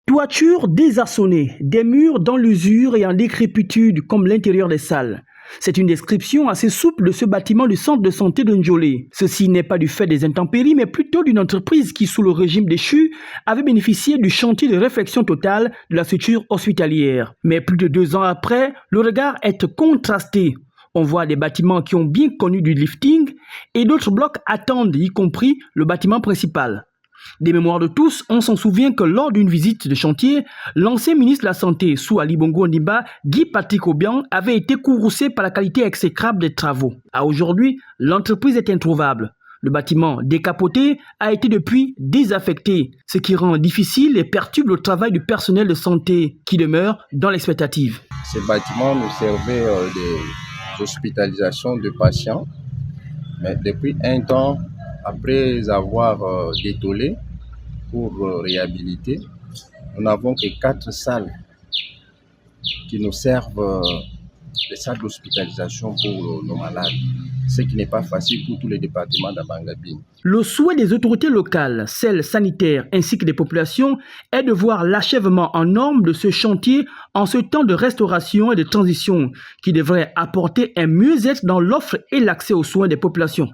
Toiture désarçonnée, des murs dans l'usure et en décrépitude comme l'intérieur des salles. C'est une description assez souple de ce bâtiment du centre de santé de Njolé. Ceci n'est pas du fait des intempéries, mais plutôt d'une entreprise qui, sous le régime déchu, avait bénéficié du chantier de réfection totale de la structure hospitalière. Mais plus de 2 ans après, le regard est contrasté. On voit des bâtiments qui ont bien connu du lifting et d'autres blocs attendent, y compris le bâtiment principal. Des mémoires de tous, on s'en souvient que lors d'une visite de chantier, l'ancien ministre de la Santé, sous Ali Bongo Ondimba, Guy Patrick Obiang, avait été courroucé par la qualité exécrable des travaux. À aujourd'hui, l'entreprise est introuvable. Le bâtiment décapoté a été depuis désaffecté, ce qui rend difficile et perturbe le travail du personnel de santé qui demeure dans l'expectative. Ces bâtiments nous servaient des hospitalisations de patients, mais depuis un temps, après avoir détolé pour réhabiliter, nous n'avons que 4 salles qui nous servent des salles d'hospitalisation pour nos malades, ce qui n'est pas facile pour tous les départements d'Abangabine. Le souhait des autorités locales, celles sanitaires ainsi que des populations, est de voir l'achèvement en norme de ce chantier en ce temps de restauration et de transition qui devrait apporter un mieux-être dans l'offre et l'accès aux soins des populations.